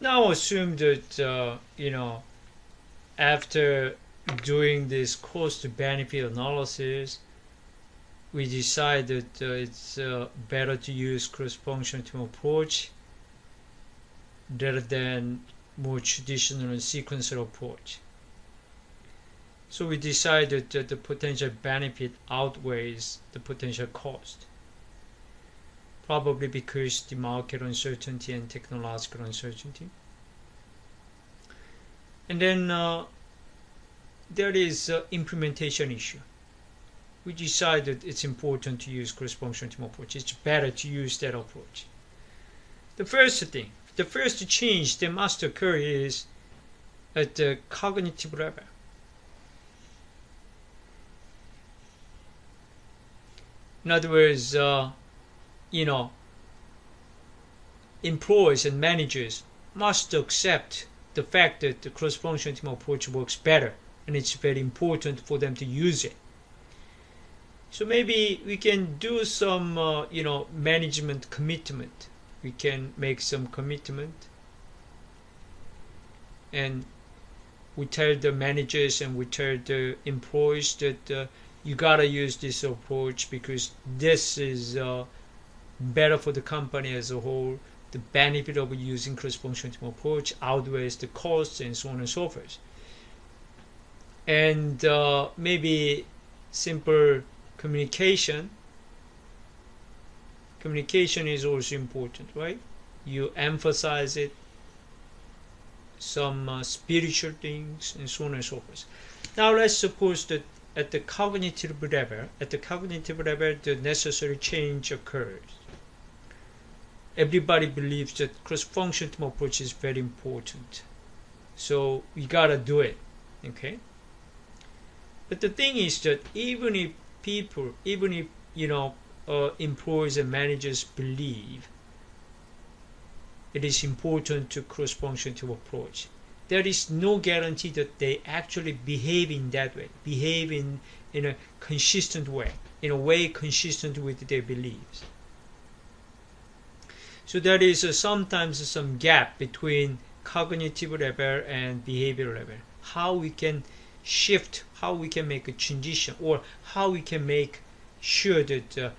Now assume that after doing this cost benefit analysis, we decide that it's better to use cross-functional team approach rather than more traditional sequential approach. So we decided that the potential benefit outweighs the potential cost, probably because the market uncertainty and technological uncertainty. And then there is implementation issue. We decided it's important to use cross-functional team approach. It's better to use that approach. The first change that must occur is at the cognitive level. In other words, employees and managers must accept the fact that the cross-functional team approach works better, and it's very important for them to use it. So maybe we can do some, management commitment. We can make some commitment, and we tell the managers and we tell the employees that you gotta use this approach because this is better for the company as a whole. The benefit of using cross-functional team approach outweighs the costs and so on and so forth. And maybe simple communication. Communication is also important, right? You emphasize it, some spiritual things, and so on and so forth. Now let's suppose that at the cognitive level, the necessary change occurs. Everybody believes that cross-functional team approach is very important, so we gotta do it, okay? But the thing is that even if employees and managers believe it is important to cross-functional team approach, there is no guarantee that they actually behave in that way, behave in a consistent way, in a way consistent with their beliefs. So there is sometimes some gap between cognitive level and behavioral level. How we can shift, how we can make a transition, or how we can make sure that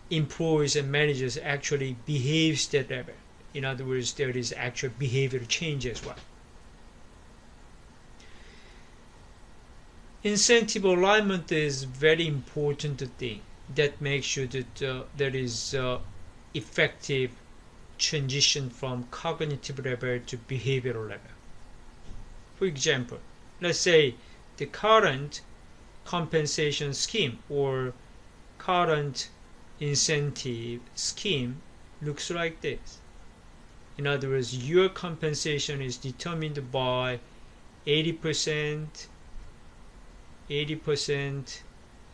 employees and managers actually behave that level. In other words, there is actual behavioral change as well. Incentive alignment is very important thing that makes sure that there is effective transition from cognitive level to behavioral level. For example, let's say the current compensation scheme or current incentive scheme looks like this. In other words, your compensation is determined by 80%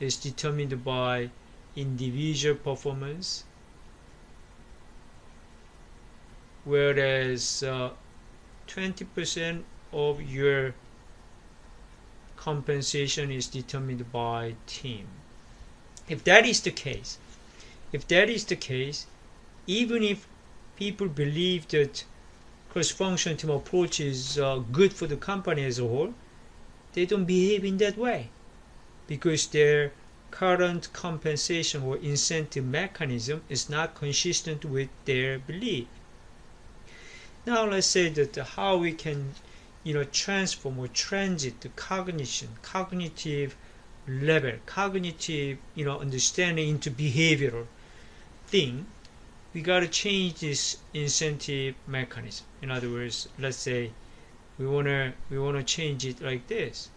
is determined by individual performance, whereas 20% of your compensation is determined by team. If that is the case, even if people believe that cross-functional team approach is good for the company as a whole, they don't behave in that way because their current compensation or incentive mechanism is not consistent with their belief. Now let's say that how we can transform or transit the cognitive level, cognitive understanding into behavioral thing. We got to change this incentive mechanism. In other words, let's say we wanna change it like this.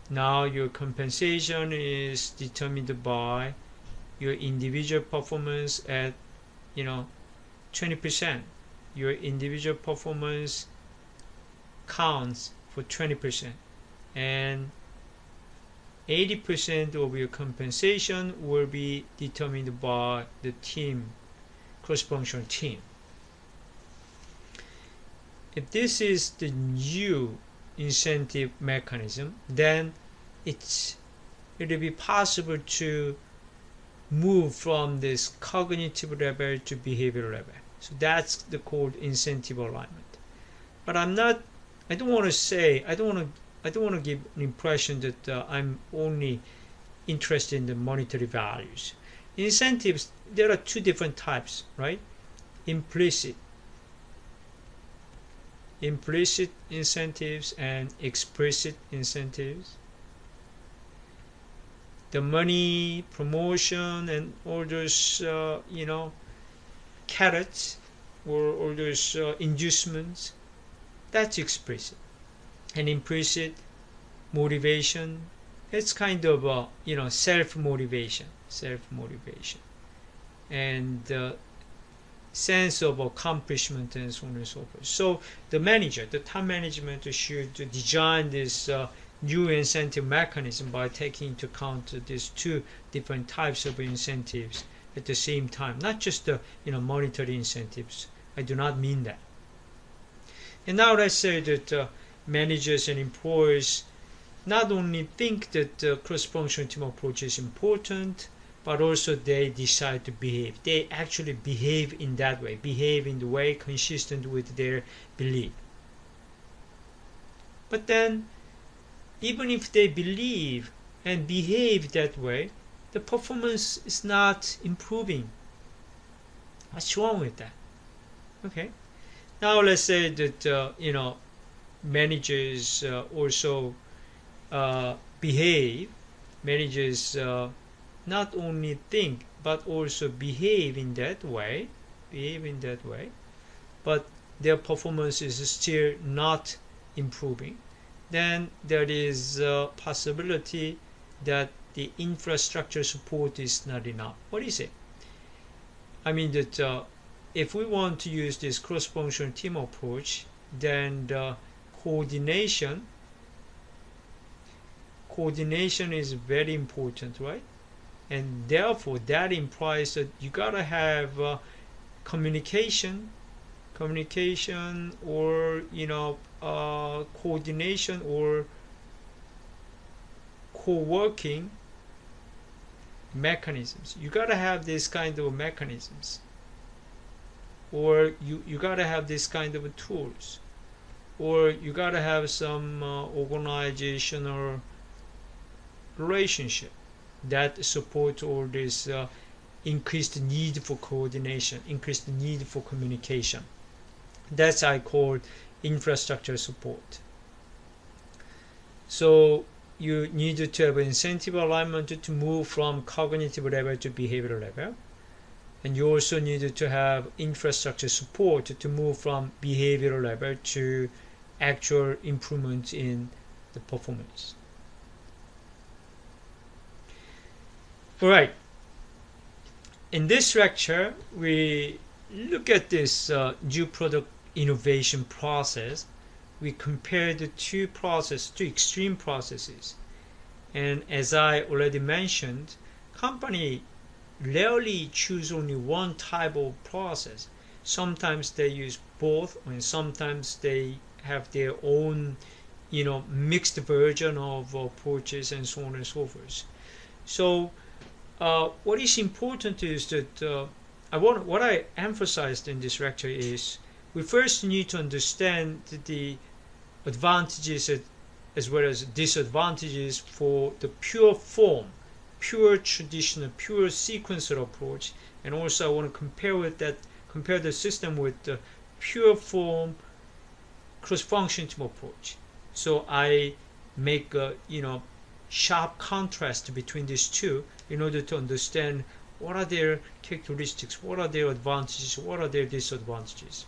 Now your compensation is determined by your individual performance at 20%. Your individual performance counts for 20%, and 80% of your compensation will be determined by the team, cross-functional team. If this is the new incentive mechanism, then it will be possible to move from this cognitive level to behavioral level. So that's the called incentive alignment. But I don't want to give an impression that I'm only interested in the monetary values. Incentives, there are two different types, right? Implicit incentives and explicit incentives. The money, promotion, and all those carrots or all those inducements, that's explicit. And implicit motivation, it's kind of self-motivation, and sense of accomplishment and so on and so forth. So the top management should design this new incentive mechanism by taking into account these two different types of incentives at the same time, not just the monetary incentives. I do not mean that. And now let's say that managers and employees not only think that cross-functional team approach is important, but also they decide to behave. They actually behave in that way, behave in the way consistent with their belief. But then, even if they believe and behave that way, the performance is not improving. What's wrong with that? Okay. Now let's say that managers also behave. Managers not only think but also behave in that way, but their performance is still not improving. Then there is a possibility that the infrastructure support is not enough. What is it? I mean that if we want to use this cross-functional team approach, then the coordination is very important, right? And therefore that implies that you gotta have communication or coordination or co-working mechanisms. You gotta have this kind of mechanisms, or you gotta have this kind of tools, or you gotta have some organizational relationship that support all this increased need for coordination, increased need for communication. That's I call infrastructure support. So you need to have incentive alignment to move from cognitive level to behavioral level, and you also need to have infrastructure support to move from behavioral level to actual improvement in the performance. All right. In this lecture, we look at this new product innovation process. We compare the two extreme processes. And as I already mentioned, company rarely choose only one type of process. Sometimes they use both, and sometimes they have their own, mixed version of approaches and so on and so forth. So what is important is that what I emphasized in this lecture is we first need to understand the advantages as well as disadvantages for the pure form, pure traditional, pure sequencer approach, and also I want to compare the system with the pure form cross-functional team approach. So I make a sharp contrast between these two in order to understand what are their characteristics, what are their advantages, what are their disadvantages.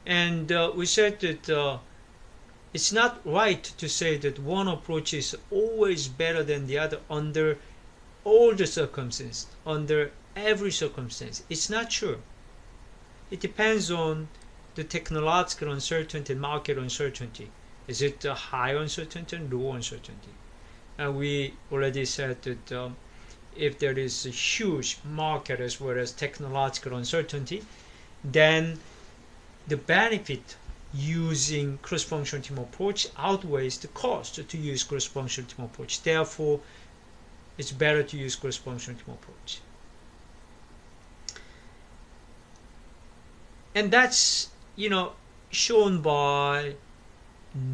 And we said that it's not right to say that one approach is always better than the other under all the circumstances, under every circumstance. It's not true. It depends on the technological uncertainty and market uncertainty. Is it high uncertainty and low uncertainty? And we already said that if there is a huge market as well as technological uncertainty, then the benefit using cross-functional team approach outweighs the cost to use cross-functional team approach. Therefore, it's better to use cross-functional team approach. And that's shown by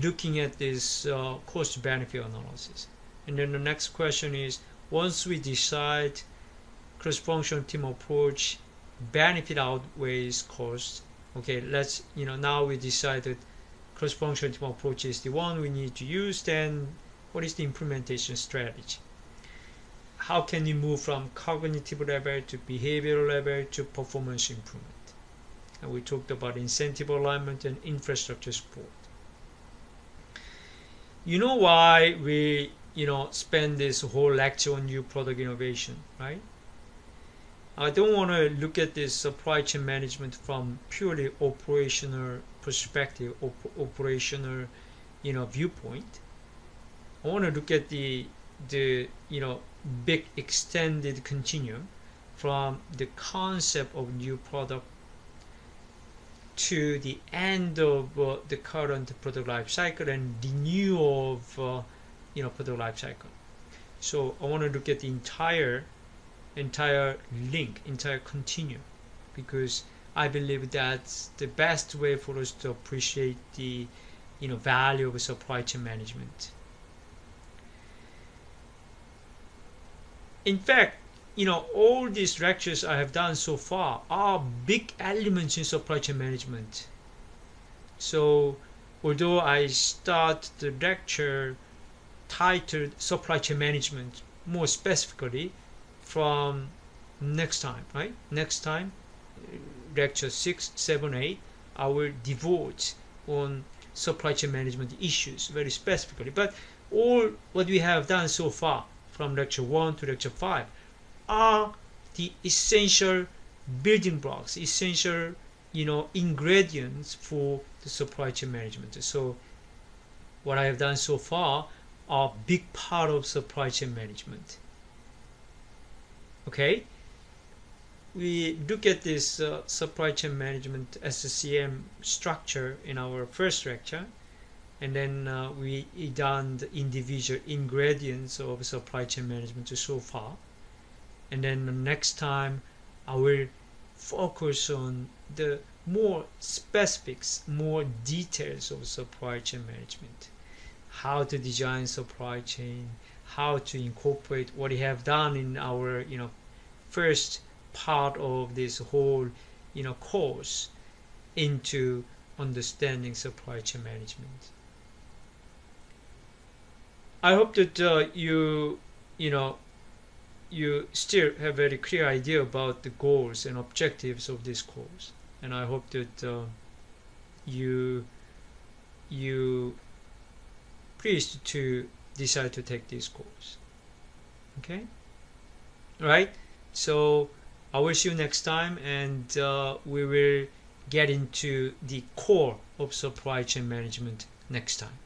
looking at this cost benefit analysis. And then the next question is, once we decide cross-functional team approach benefit outweighs cost, okay, let's now we decided cross-functional team approach is the one we need to use, then what is the implementation strategy? How can you move from cognitive level to behavioral level to performance improvement? And we talked about incentive alignment and infrastructure support. You know why we spend this whole lecture on new product innovation, right? I don't want to look at this supply chain management from purely operational perspective, operational viewpoint. I want to look at the big extended continuum from the concept of new product to the end of the current product life cycle and renewal of product life cycle. So I want to look at the entire link, entire continuum, because I believe that's the best way for us to appreciate the value of supply chain management. In fact, all these lectures I have done so far are big elements in supply chain management. So although I start the lecture titled supply chain management more specifically from next time, right? Next time, lecture 6, 7, 8, I will devote on supply chain management issues very specifically. But all what we have done so far from lecture 1 to lecture 5 are the essential building blocks, essential ingredients for the supply chain management. So what I have done so far are a big part of supply chain management. Okay, we look at this supply chain management SCM structure in our first lecture, and then we done the individual ingredients of supply chain management so far. And then the next time I will focus on the more specifics, more details of supply chain management, how to design supply chain, how to incorporate what we have done in our first part of this whole course into understanding supply chain management. I hope that you still have a very clear idea about the goals and objectives of this course, and I hope that you pleased to decide to take this course. Okay, right? So I will see you next time, and we will get into the core of supply chain management next time.